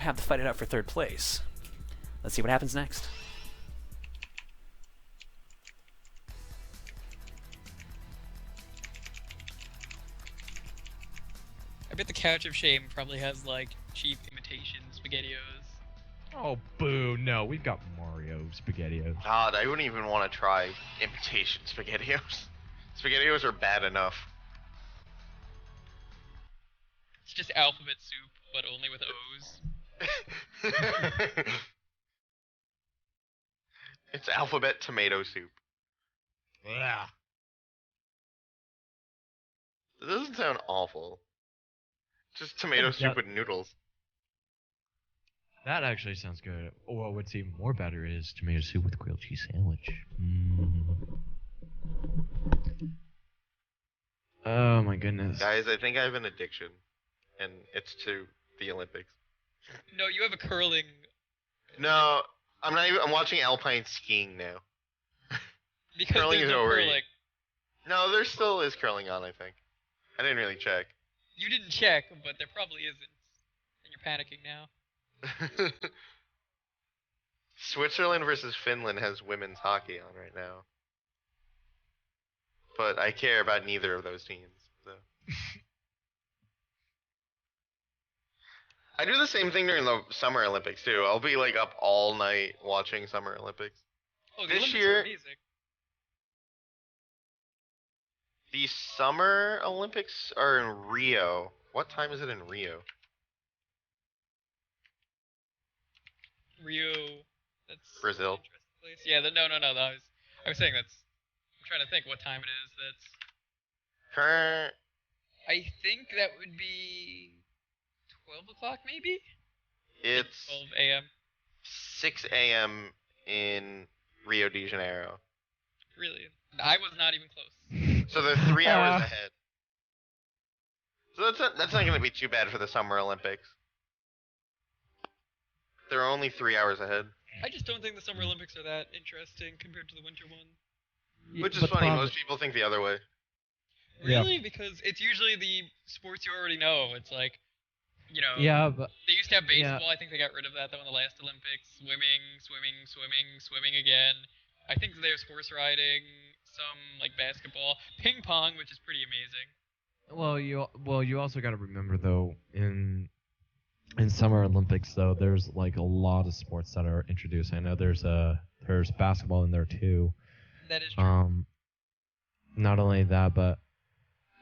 have to fight it out for third place. Let's see what happens next. I bet the Couch of Shame probably has, like, cheap imitation SpaghettiOs. Oh, boo, no, we've got Mario SpaghettiOs. God, I wouldn't even want to try imitation SpaghettiOs. SpaghettiOs are bad enough. It's just alphabet soup, but only with O's. It's alphabet tomato soup. Yeah. It doesn't sound awful. Just tomato soup with noodles. That actually sounds good. Well, what's even more better is tomato soup with grilled cheese sandwich. Oh my goodness. Guys, I think I have an addiction. And it's to the Olympics. No, you have a curling... No, I'm not even. I'm watching alpine skiing now. Because Curling there's is no over. curling. No, there still is curling on, I think. I didn't really check. You didn't check, but there probably isn't. And you're panicking now. Switzerland versus Finland has women's hockey on right now. But I care about neither of those teams. So. I do the same thing during the Summer Olympics too. I'll be like up all night watching Summer Olympics. Oh, the This Olympics year- are amazing. The Summer Olympics are in Rio. What time is it in Rio? Rio... That's... Brazil. an interesting place. Yeah, no. I was saying that's... I'm trying to think what time it is. That's... Current. I think that would be... 12 o'clock, maybe? It's 12 a.m. 6 a.m. in Rio de Janeiro. Really? I was not even close. So they're 3 hours ahead. So that's not going to be too bad for the Summer Olympics. They're only 3 hours ahead. I just don't think the Summer Olympics are that interesting compared to the Winter one. Which is funny, most people think the other way. Really? Because it's usually the sports you already know. It's like, you know, Yeah, but they used to have baseball. I think they got rid of that though in the last Olympics. Swimming again. I think there's horse riding, some like basketball, ping pong, which is pretty amazing. well, you also got to remember though in Summer Olympics though, there's like a lot of sports that are introduced. I know there's basketball in there too. That is true. Not only that, but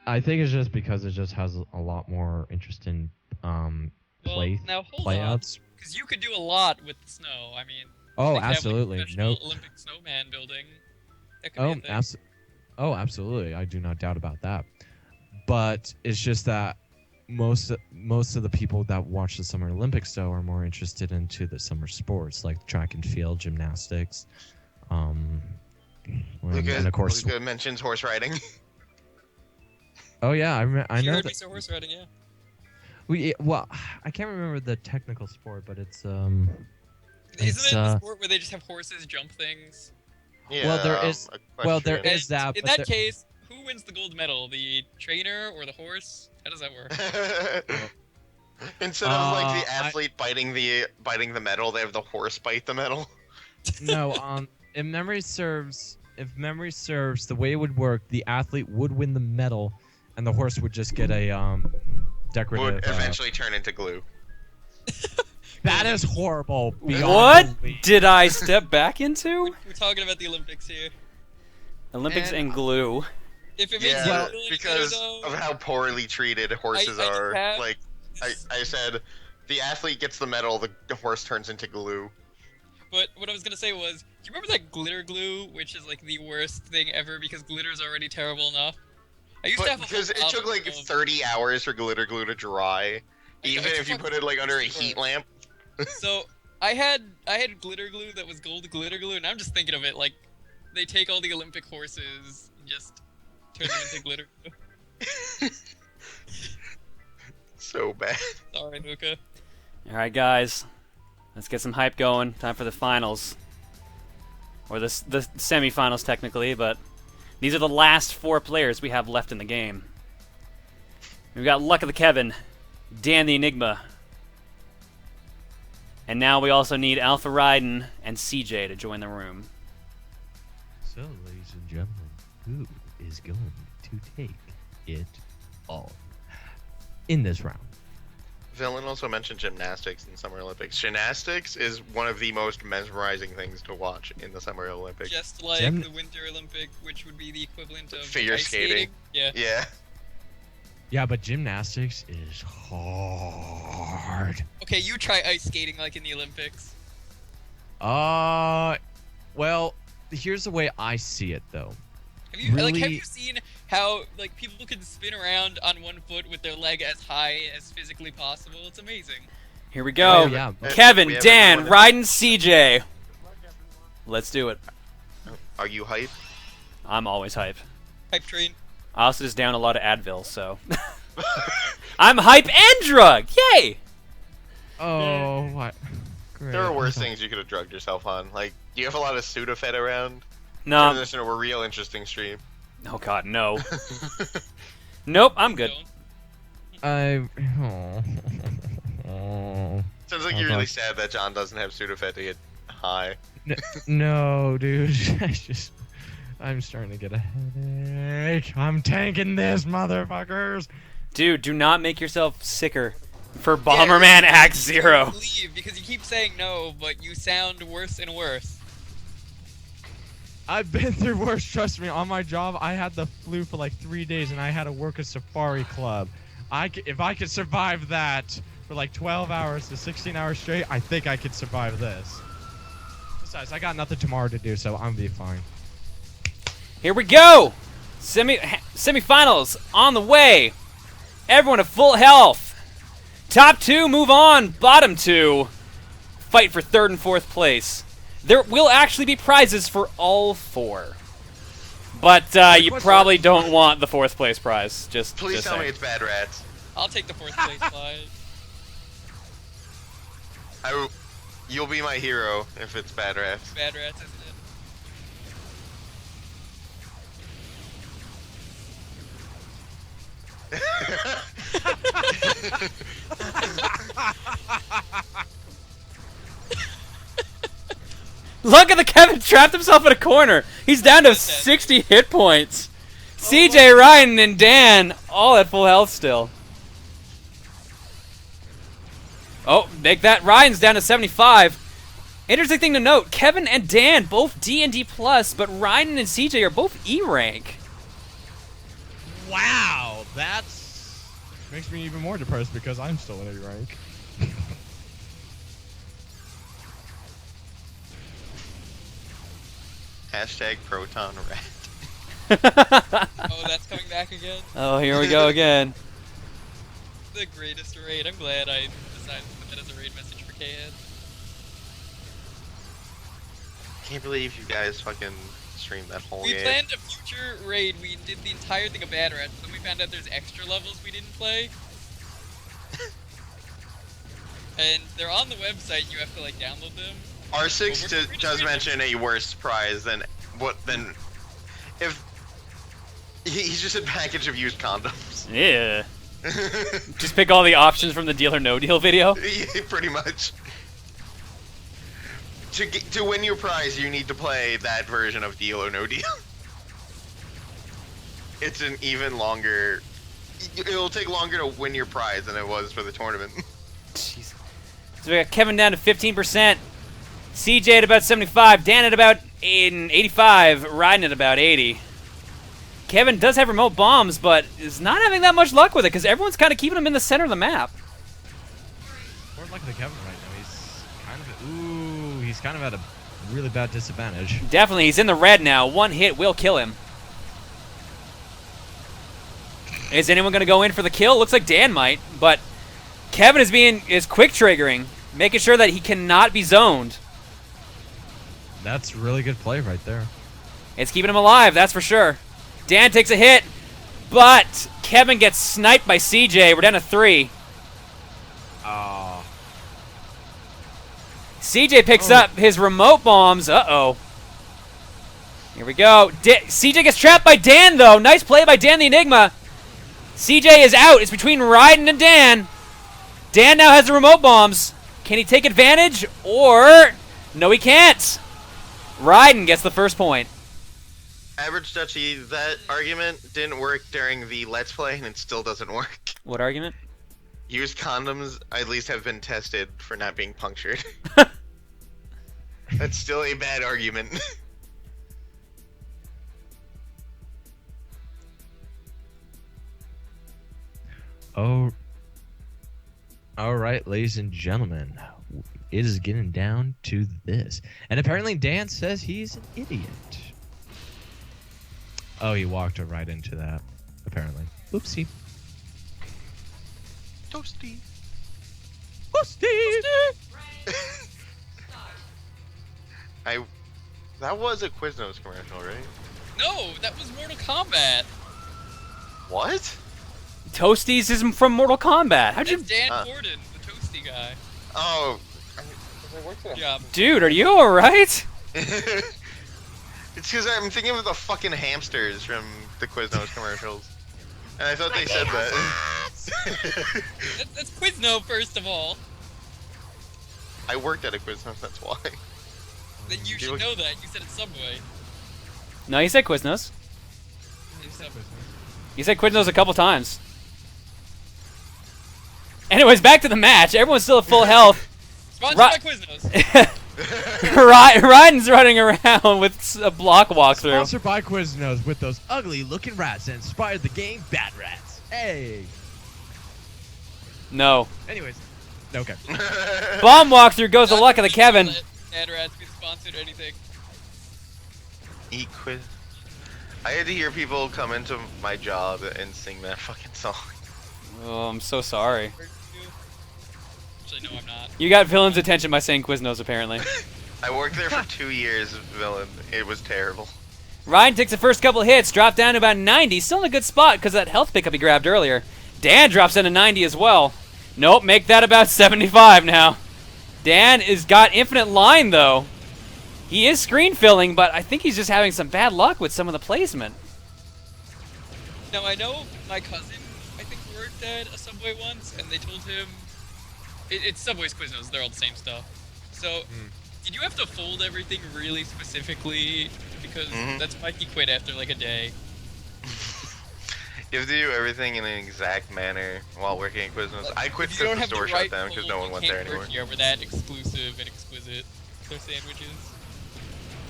I think it's just because it just has a lot more interesting Now hold playouts. because you could do a lot with the snow. I mean, Oh, they could have, like, absolutely. professional No. Olympic snowman building. That could be a thing. Absolutely. I do not doubt about that. But it's just that most of the people that watch the Summer Olympics though are more interested into the summer sports like track and field, gymnastics, and of course. Luca mentions horse riding. Oh yeah, I You know heard me that. say horse riding, yeah. I can't remember the technical sport, but it's Isn't It's, it the sport where they just have horses jump things? Yeah, Well, there is- there equestrian. is that, In but that case, who wins the gold medal? The trainer or the horse? How does that work? Instead of like the I- athlete biting the medal, they have the horse bite the medal. no. If memory serves, the way it would work, the athlete would win the medal, and the horse would just get a decorative. Would eventually turn into glue. That is horrible. beyond What belief. did I step back into? We're talking about the Olympics here. Olympics And- and glue. If it makes Yeah, you well, feel any because better, though, of how poorly treated horses I just are. have- Like I said, the athlete gets the medal, the horse turns into glue. But what I was gonna say was, do you remember that glitter glue, which is like the worst thing ever because glitter's already terrible enough? I used to But have a whole because it took album like of- 30 hours for glitter glue to dry, even it's if you fucking put it like under a gross. heat lamp. So I had glitter glue that was gold glitter glue, and I'm just thinking of it like they take all the Olympic horses and just turn them into glitter glue. So bad. Sorry, Luca. All right, guys, let's get some hype going. Time for the finals, or the semifinals technically, but these are the last 4 players we have left in the game. We've got Luck of the Kevin, Dan the Enigma, And now we also need Alpha Raiden and CJ to join the room. So, ladies and gentlemen, who is going to take it all in this round? Villain also mentioned gymnastics in Summer Olympics. Gymnastics is one of the most mesmerizing things to watch in the Summer Olympics. Just like the Winter Olympic, which would be the equivalent of figure ice skating. Yeah. Yeah. Yeah, but gymnastics is hard. Okay, you try ice skating like in the Olympics. Well, here's the way I see it, though. Have you Really? have you seen how like people can spin around on one foot with their leg as high as physically possible? It's amazing. Here we go. Oh, yeah. Kevin, We have Dan, everyone- Raiden, CJ. Let's do it. Are you hype? I'm always hype. Hype train. I also just down a lot of Advil, so I'm hype and drug. Yay! Oh, what? Great. There are worse things you could have drugged yourself on. Like, do you have a lot of Sudafed around? Turn No. this into a real interesting stream. Oh God, no. Nope, I'm good. Don't. Oh. Sounds like Oh, you're really God. sad that John doesn't have Sudafed to get high. No, dude. I'm starting to get a headache. I'm tanking this, motherfuckers. Dude, do not make yourself sicker for Bomberman Act Zero. Leave because you keep saying no, but you sound worse and worse. I've been through worse, trust me. On my job, I had the flu for like 3 days, and I had to work a safari club. If I could survive that for like 12 hours to 16 hours straight, I think I could survive this. Besides, I got nothing tomorrow to do, so I'm gonna be fine. Here we go. Semifinals on the way. Everyone at full health. Top two move on. Bottom two fight for third and fourth place. There will actually be prizes for all four. But you probably don't want the fourth place prize. Please tell me it's Bad Rats. I'll take the fourth place slide. You'll be my hero if it's Bad Rats. Bad rats, isn't it? Look at the Kevin trapped himself in a corner. He's down to 60 hit points. CJ, Ryan, and Dan all at full health still. Oh, make that. Ryan's down to 75. Interesting thing to note, Kevin and Dan both D and D+, but Ryan and CJ are both E rank. Wow, makes me even more depressed because I'm still in A rank. Hashtag Proton Rat. Oh, that's coming back again. Oh, here we go again. The greatest raid. I'm glad I decided to put that as a raid message for K-Head. Can't believe you guys fucking streamed that whole We game. planned a future raid. We did the entire thing of Bad Rats, then we found out there's extra levels we didn't play. And they're on the website. You have to like download them. R6 Well, we're does pretty- mention a worse prize than if he's just a package of used condoms. Yeah. Just pick all the options from the Deal or No Deal video. Yeah, pretty much. To win your prize, you need to play that version of Deal or No Deal. It's an even longer. It'll take longer to win your prize than it was for the tournament. Jeez. So we got Kevin down to 15%, CJ at about 75, Dan at about 85, Ryden at about 80. Kevin does have remote bombs, but is not having that much luck with it because everyone's kind of keeping him in the center of the map. More luck to Kevin right now. He's kind of at a really bad disadvantage. Definitely, he's in the red now. One hit will kill him. Is anyone going to go in for the kill? Looks like Dan might, but Kevin is quick triggering, making sure that he cannot be zoned. That's really good play right there. It's keeping him alive, that's for sure. Dan takes a hit, but Kevin gets sniped by CJ. We're down to 3. Oh. CJ picks up his remote bombs. Uh-oh. Here we go. CJ gets trapped by Dan, though. Nice play by Dan the Enigma. CJ is out. It's between Ryden and Dan. Dan now has the remote bombs. Can he take advantage? Or... No, he can't. Raiden gets the first point. Average Dutchie, that argument didn't work during the Let's Play, and it still doesn't work. What argument? Used condoms at least have been tested for not being punctured. That's still a bad argument. Oh, all right, ladies and gentlemen, it is getting down to this. And apparently Dan says he's an idiot. Oh, he walked right into that, apparently. Oopsie. Toasty. Oopsie! That was a Quiznos commercial, right? No, that was Mortal Kombat. What? Toasties is from Mortal Kombat. How'd you... That's Dan Gordon, the toasty guy. Oh. Yeah. Dude, are you alright? It's because I'm thinking of the fucking hamsters from the Quiznos commercials. And I thought they said that. That's Quizno, first of all. I worked at a Quiznos, that's why. Then you should know that. You said it's Subway. No, you said Quiznos. You said You said Quiznos a couple times. Anyways, back to the match. Everyone's still at full health. Sponsored by Quiznos. Ryan's running around with a block walkthrough. Sponsored by Quiznos with those ugly-looking rats that inspired the game Bad Rats. Hey. No. Anyways, okay. Bomb walkthrough goes the luck of the Kevin. Bad Rats be sponsored or anything. Eat quiz. I had to hear people come into my job and sing that fucking song. Oh, I'm so sorry. Actually, no, I'm not. You got villain's attention by saying Quiznos, apparently. I worked there for 2 years, villain. It was terrible. Ryan takes the first couple hits, dropped down to about 90. Still in a good spot because that health pickup he grabbed earlier. Dan drops into 90 as well. Nope, make that about 75 now. Dan has got infinite line, though. He is screen filling, but I think he's just having some bad luck with some of the placement. Now, I know my cousin, I think, worked at a Subway once, and they told him... It's Subway's Quiznos, they're all the same stuff. So, did you have to fold everything really specifically? Because that's why he quit after like a day. You have to do everything in an exact manner while working at Quiznos. I quit because the store shut down because no one went there anymore. Here, we're that exclusive and exquisite. Their sandwiches.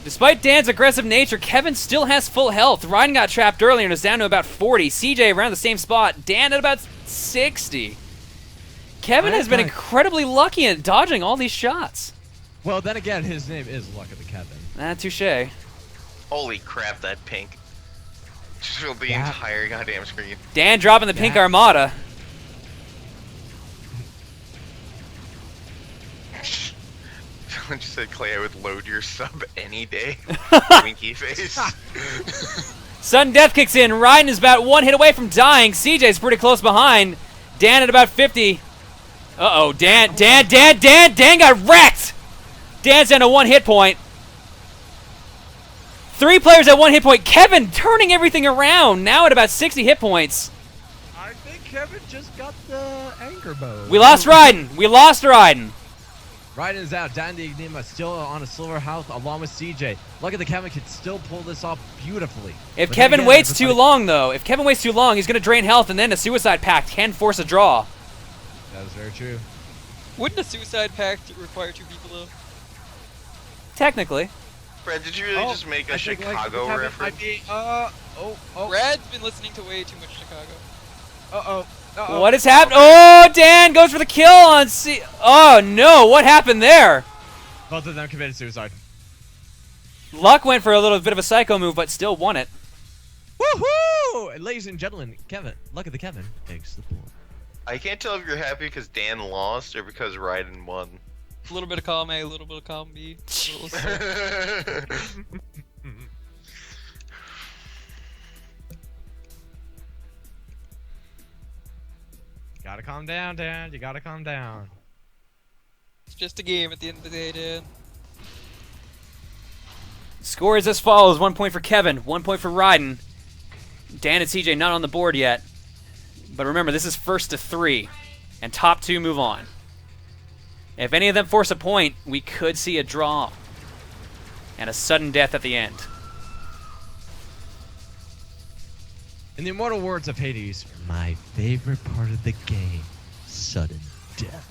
Despite Dan's aggressive nature, Kevin still has full health. Ryan got trapped earlier and is down to about 40. CJ around the same spot. Dan at about 60. Kevin has been incredibly lucky at dodging all these shots. Well, then again, his name is Luck of the Kevin. Touche. Holy crap, that pink. Just filled the entire goddamn screen. Dan dropping the pink Armada. Someone just said, Clay, I would load your sub any day. Winky face. Sudden death kicks in. Ryan is about one hit away from dying. CJ's pretty close behind. Dan at about 50. Uh-oh, Dan got wrecked! Dan's down to 1 hit point. 3 players at 1 hit point. Kevin turning everything around, now at about 60 hit points. I think Kevin just got the anchor mode. We lost Raiden. Raiden is out. Dan the Enigma still on a silver health along with CJ. Luck of the Kevin can still pull this off beautifully. If Kevin waits too long, though, he's going to drain health, and then a suicide pact can force a draw. That is very true. Wouldn't a suicide pact require 2 people, though? Technically. Brad, did you really just make a Chicago reference? Brad's been listening to way too much Chicago. What has happened? Oh, Dan goes for the kill on C. Oh, no. What happened there? Both of them committed suicide. Luck went for a little bit of a psycho move, but still won it. Woohoo! And ladies and gentlemen, Kevin, Luck of the Kevin takes the pool. I can't tell if you're happy because Dan lost or because Raiden won. A little bit of column A, a little bit of column B. Gotta calm down, Dan. You gotta calm down. It's just a game at the end of the day, Dan. Score is as follows. 1 point for Kevin, 1 point for Raiden. Dan and CJ not on the board yet. But remember, this is first to 3. And top 2 move on. If any of them force a point, we could see a draw. And a sudden death at the end. In the immortal words of Hades, my favorite part of the game, sudden death.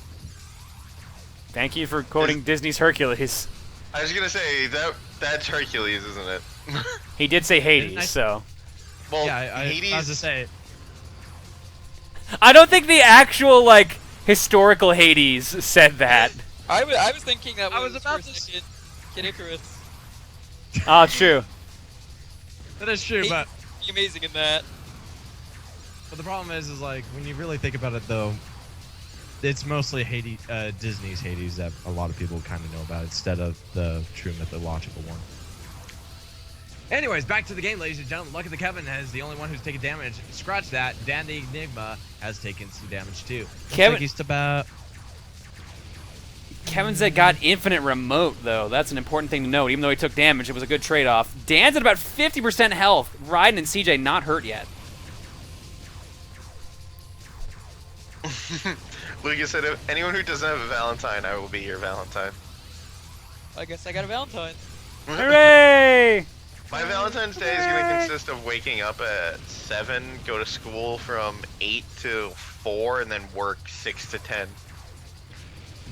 Thank you for quoting Disney's Hercules. I was gonna say that's Hercules, isn't it? He did say Hades, Didn't I- so... Well, Yeah, Hades. I was to say, I don't think the actual, like, historical Hades said that. I was thinking that I was was about for a to second Kid Icarus. Oh, true. that is true, He- but Amazing in that. the problem is like when you really think about it, though, it's mostly Hades, Disney's Hades that a lot of people kind of know about instead of the true mythological one. Anyways, back to the game, ladies and gentlemen. Lucky the Kevin is the only one who's taken damage. Scratch that. Dan the Enigma has taken some damage too. Looks Kevin- like he's about. Kevin's got infinite remote, though. That's an important thing to note. Even though he took damage, it was a good trade-off. Dan's at about 50% health. Raiden and CJ not hurt yet. Lucas said, if anyone who doesn't have a Valentine, I will be your Valentine. I guess I got a Valentine. Hooray! My Valentine's Day is going to consist of waking up at 7, go to school from 8 to 4, and then work 6 to 10.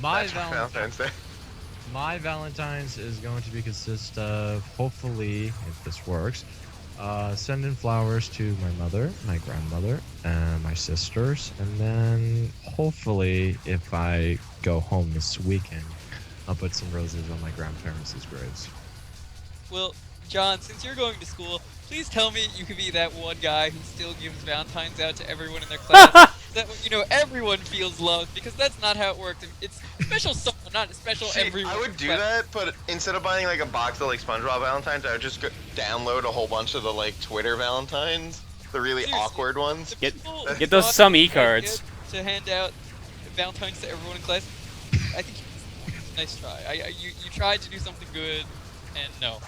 My That's my Valentine's Day. My Valentine's is going to be consist of, hopefully, if this works, sending flowers to my mother, my grandmother, and my sisters, and then hopefully, if I go home this weekend, I'll put some roses on my grandparents' graves. Well, John, since you're going to school, please tell me you could be that one guy who still gives Valentines out to everyone in their class. That, you know, everyone feels loved, because that's not how it works. It's special someone, not special See, everyone. I would do But- that, but instead of buying like a box of like SpongeBob Valentines, I would just download a whole bunch of the like Twitter Valentines, the really Seriously. awkward ones. The Get- people get those thought some it was a good e-cards. idea to hand out Valentines to everyone in class. I think it's a nice try. You tried to do something good, and no.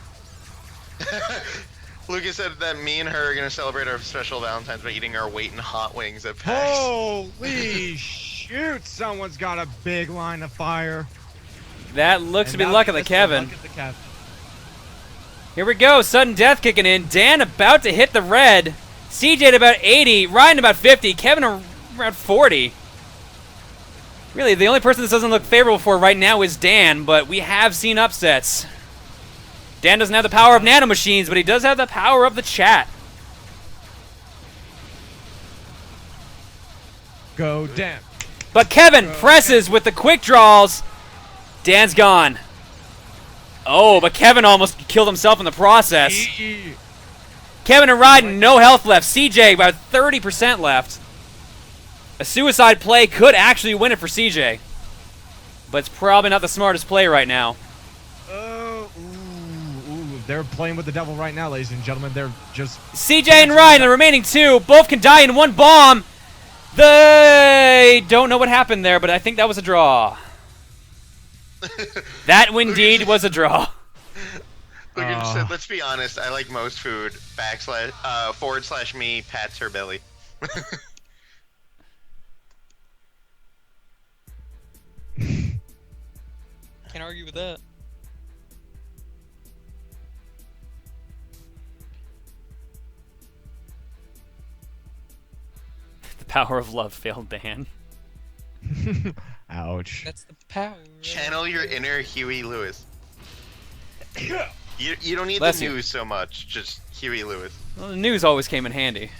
Lucas said that me and her are gonna celebrate our special Valentines by eating our weight in hot wings at PAX. Holy shoot! Someone's got a big line of fire. That looks to be luck of the Kevin. Luck of the Kevin. Here we go, sudden death kicking in. Dan about to hit the red. CJ at about 80, Ryan about 50, Kevin around 40. Really, the only person this doesn't look favorable for right now is Dan, but we have seen upsets. Dan doesn't have the power of nanomachines, but he does have the power of the chat. Go Dan. But Kevin presses with the quick draws. Dan's gone. Oh, but Kevin almost killed himself in the process. Kevin and Ryden, no health left. CJ, about 30% left. A suicide play could actually win it for CJ. But it's probably not the smartest play right now. They're playing with the devil right now, ladies and gentlemen. They're just. CJ and Ryan, the remaining two, both can die in one bomb. They don't know what happened there, but I think that was a draw. That indeed was a draw. Lucas said, let's be honest, I like most food. / me pats her belly. Can't argue with that. The power of love failed Dan. Ouch. That's the power. Channel your inner Huey Lewis. You don't need Bless the you. news so much, just Huey Lewis. Well, the news always came in handy.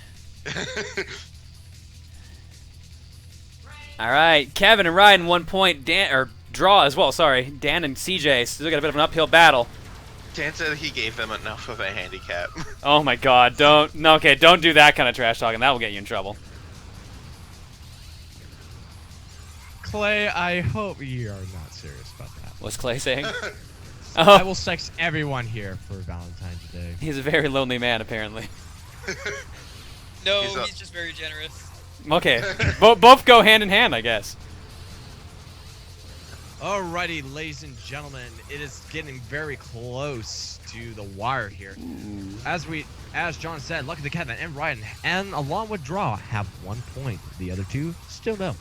All right, Kevin and Ryan 1 point. Dan or draw as well. Sorry, Dan and CJ still got a bit of an uphill battle. Dan said he gave them enough of a handicap. Oh my God! Don't okay. Don't do that kind of trash talking. That will get you in trouble. Clay, I hope you are not serious about that. What's Clay saying? I Oh, will sex everyone here for Valentine's Day. he's a very lonely man apparently. No, He's a- he's just very generous. Okay, both go hand in hand, I guess. Alrighty, ladies and gentlemen, it is getting very close to the wire here. As John said, Lucky the Kevin and Ryan, and along with Draw, have 1 point. The other two still no.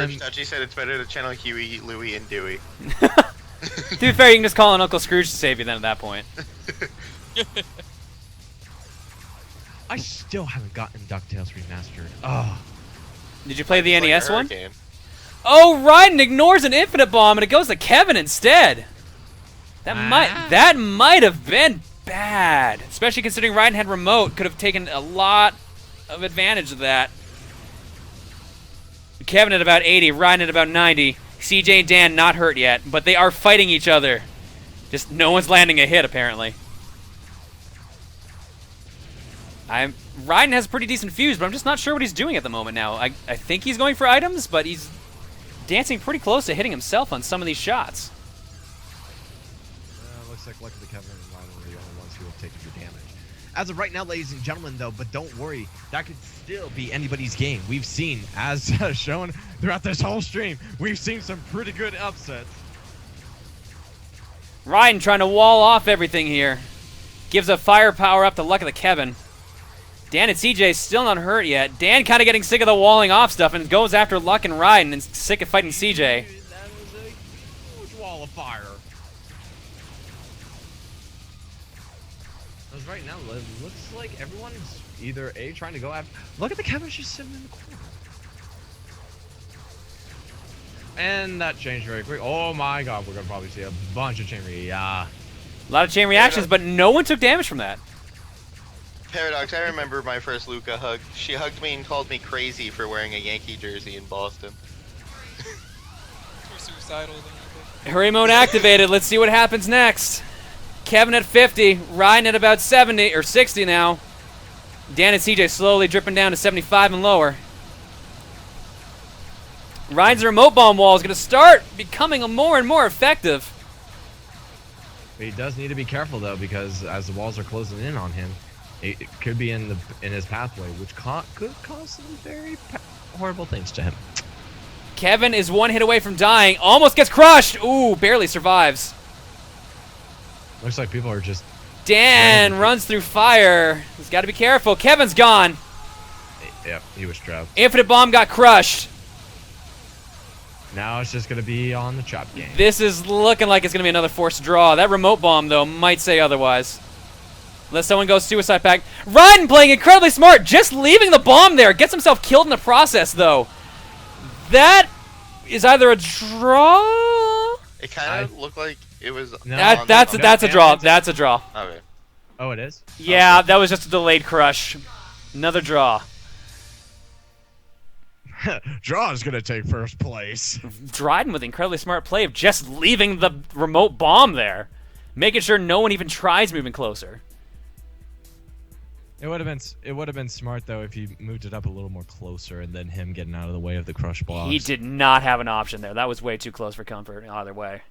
And Touchy said it's better to channel Huey, Louie, and Dewey. To be fair, you can just call on Uncle Scrooge to save you then at that point. I still haven't gotten DuckTales Remastered. Oh. Did you play the It's like a NES one? hurricane. Oh, Raiden ignores an infinite bomb and it goes to Kevin instead. That might have been bad, especially considering Raiden had remote. Could have taken a lot of advantage of that. Kevin at about 80, Raiden at about 90. CJ and Dan not hurt yet, but they are fighting each other. Just no one's landing a hit apparently. Raiden has a pretty decent fuse, but I'm just not sure what he's doing at the moment now. I think he's going for items, but he's dancing pretty close to hitting himself on some of these shots. Looks like luckily Kevin and Ryan are the only ones who have taken the damage. As of right now, ladies and gentlemen, though, but don't worry, that could still be anybody's game. We've seen, as shown throughout this whole stream, we've seen some pretty good upsets. Raiden trying to wall off everything here. Gives a firepower up to luck of the Kevin. Dan and CJ still not hurt yet. Dan kind of getting sick of the walling off stuff and goes after Luck and Raiden and sick of fighting CJ. That is a huge wall of fire. Because right now, it looks like everyone's either A, trying to go after... Look at the Kevin's just sitting in the corner. And that changed very quick. Oh my god, we're going to probably see a bunch of chain A lot of chain reactions, but no one took damage from that. Paradox, I remember my first Luca hug. She hugged me and called me crazy for wearing a Yankee jersey in Boston. More suicidal than anything. Hurry mode activated. Let's see what happens next. Kevin at 50, Ryan at about 70 or 60 now. Dan and CJ slowly dripping down to 75 and lower. Ryan's remote bomb wall is going to start becoming more and more effective. He does need to be careful though, because as the walls are closing in on him, it could be in his pathway, which could cause some very horrible things to him. Kevin is one hit away from dying. Almost gets crushed. Ooh, barely survives. Looks like people are just... Dan runs through fire. He's got to be careful. Kevin's gone. Yep, he was trapped. Infinite bomb got crushed. Now it's just going to be on the chop game. This is looking like it's going to be another forced draw. That remote bomb, though, might say otherwise. Unless someone goes suicide pact. Raiden playing incredibly smart, just leaving the bomb there. Gets himself killed in the process, though. That is either a draw... It kind of looked like it was... No. That's a draw. That's a draw. Okay. Oh, it is? Yeah, that was just a delayed crush. Another draw. Draw is going to take first place. Dryden with incredibly smart play of just leaving the remote bomb there. Making sure no one even tries moving closer. It would have been smart though if he moved it up a little more closer and then him getting out of the way of the crush blocks. He did not have an option there. That was way too close for comfort either way.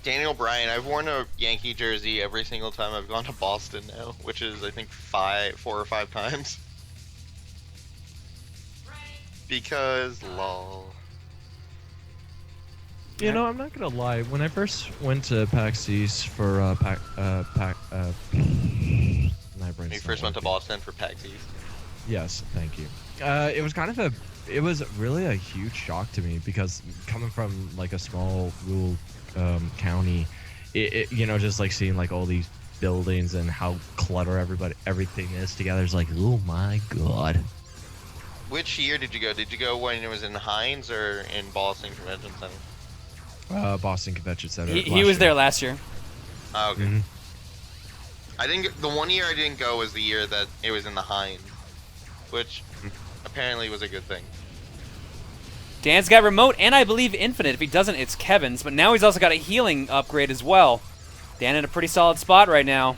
Daniel Bryan, I've worn a Yankee jersey every single time I've gone to Boston now, which is I think 4 or 5 times. Because lol. You know, I'm not gonna lie. When I first went to PAX East for When you first went to Boston for PAX East. Yes, thank you. It was kind of it was really a huge shock to me because coming from like a small rural county, you know, just like seeing like all these buildings and how clutter everything is together is like, oh my god. Which year did you go? Did you go when it was in Hines or in Boston Convention Center? Boston Convention Center. He was there last year. Oh, okay. I think the one year I didn't go was the year that it was in the Hines, which apparently was a good thing. Dan's got remote and I believe infinite. If he doesn't, it's Kevin's. But now he's also got a healing upgrade as well. Dan in a pretty solid spot right now.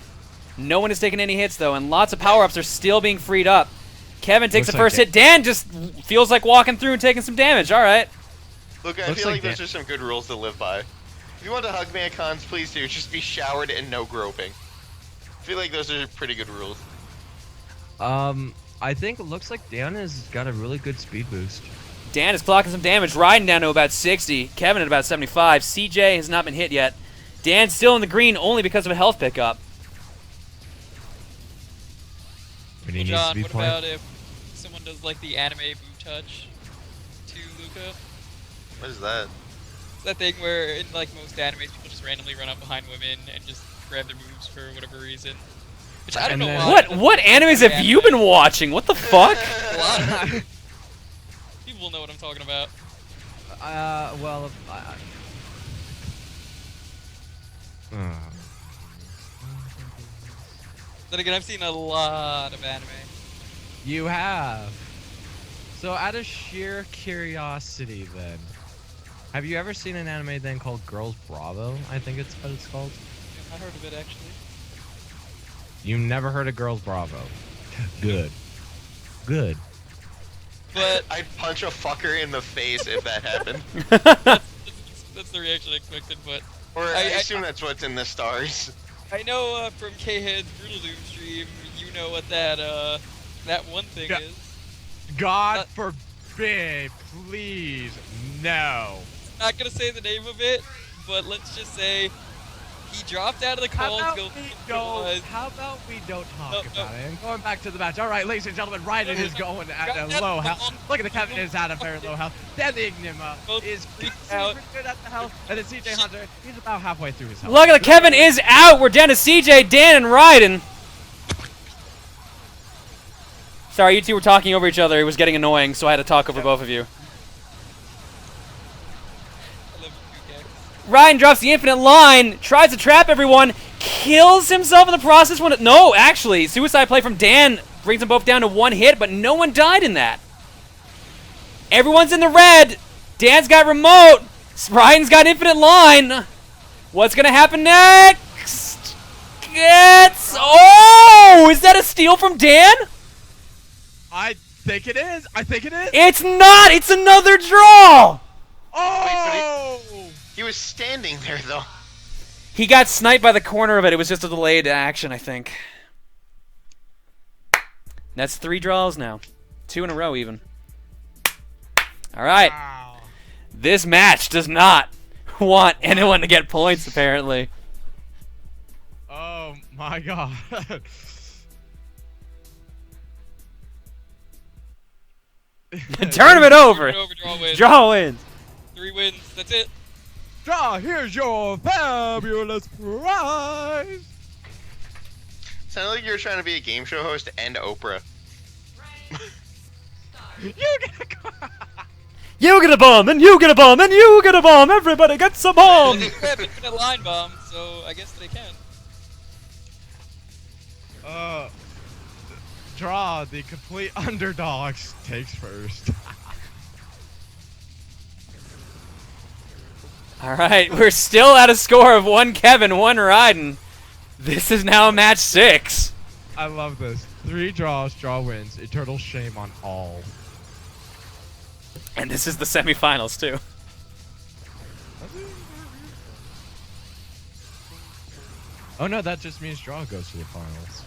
No one has taken any hits though, and lots of power-ups are still being freed up. Kevin takes the first hit. Dan just feels like walking through and taking some damage. All right. Look, I feel like those are some good rules to live by. If you want to hug me at cons, please do. Just be showered and no groping. I feel like those are pretty good rules. I think it looks like Dan has got a really good speed boost. Dan is clocking some damage, riding down to about 60. Kevin at about 75. CJ has not been hit yet. Dan's still in the green only because of a health pickup. Well, John, what about if someone does like the anime boob touch to Luca. What is that? It's that thing where in like most animes, people just randomly run up behind women and just grab their boobs for whatever reason. Which I don't know why. What animes have you been watching? What the fuck? A lot of people know what I'm talking about. Well, Then again, I've seen a lot of anime. you have. So, out of sheer curiosity, then, have you ever seen an anime then called Girls Bravo? I think it's what it's called. I heard of it actually. You never heard of Girls Bravo? Good. Good. But I'd punch a fucker in the face if that happened. that's the reaction I expected. But Or I assume that's what's in the stars. I know from K-Head's Brutal Doom stream, you know what that one thing Yeah. is. God forbid, please, no. Not gonna say the name of it, but let's just say he dropped out of the call to go. How about we don't talk No, about no. it? And going back to the match. All right, ladies and gentlemen, Raiden is going at a low health. Look at the Kevin is at a very low health. Then the Enigma is freaked out. super good at the health. And then CJ Hunter, he's about halfway through his health. Look at the Kevin is out. We're down to CJ, Dan, and Raiden. Sorry, you two were talking over each other. It was getting annoying, so I had to talk over both of you. I love you, K. Ryan drops the infinite line, tries to trap everyone, kills himself in the process. No, actually, suicide play from Dan brings them both down to one hit, but no one died in that. Everyone's in the red. Dan's got remote. Ryan's got infinite line. What's going to happen next? Oh, is that a steal from Dan? I think it is. I think it is. It's not. It's another draw. Oh! He was standing there though. He got sniped by the corner of it. It was just a delayed action, I think. That's 3 draws now. 2 in a row, even. All right. Wow. This match does not want anyone to get points, apparently. Oh my god. Tournament over. Draw wins. Draw wins. 3 wins. That's it. Draw, here's your fabulous prize. Sounded like you were trying to be a game show host and Oprah. You get a card. You get a bomb, and you get a bomb, and you get a bomb. Everybody gets a bomb. They have infinite line bomb, so I guess they can. Draw, the complete underdogs takes first. All right, we're still at a score of 1 Kevin, 1 Raiden. This is now match 6. I love this. 3 draws, draw wins. Eternal shame on all. And this is the semifinals, too. Oh no, that just means draw goes to the finals.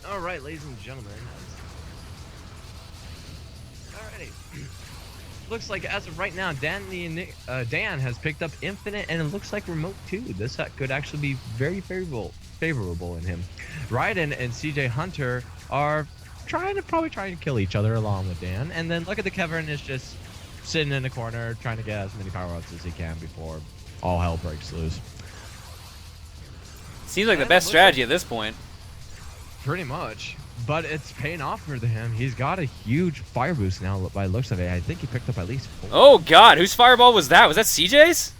All right, ladies and gentlemen. Alrighty. Looks like as of right now, Dan has picked up Infinite, and it looks like Remote too. This could actually be very favorable in him. Raiden and CJ Hunter are probably trying to kill each other along with Dan, and then look at the Kevin is just sitting in the corner trying to get as many power-ups as he can before all hell breaks loose. Seems like the best strategy at this point. Pretty much. But it's paying off for him. He's got a huge fire boost now by the looks of it. I think he picked up at least 4. Oh, God. Whose fireball was that? Was that CJ's?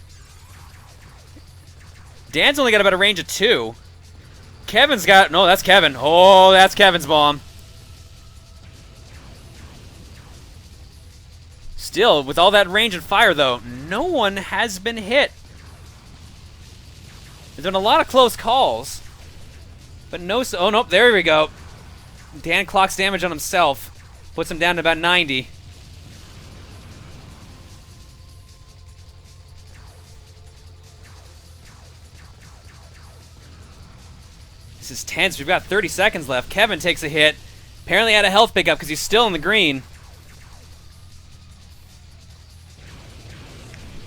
Dan's only got about a range of 2. Kevin's got... No, that's Kevin. Oh, that's Kevin's bomb. Still, with all that range and fire, though, no one has been hit. There's been a lot of close calls. But no... Oh, nope. There we go. Dan clocks damage on himself. Puts him down to about 90. This is tense. We've got 30 seconds left. Kevin takes a hit. Apparently had a health pickup because he's still in the green.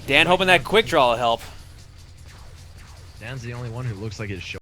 Dan hoping that quick draw will help. Dan's the only one who looks like his shoulder.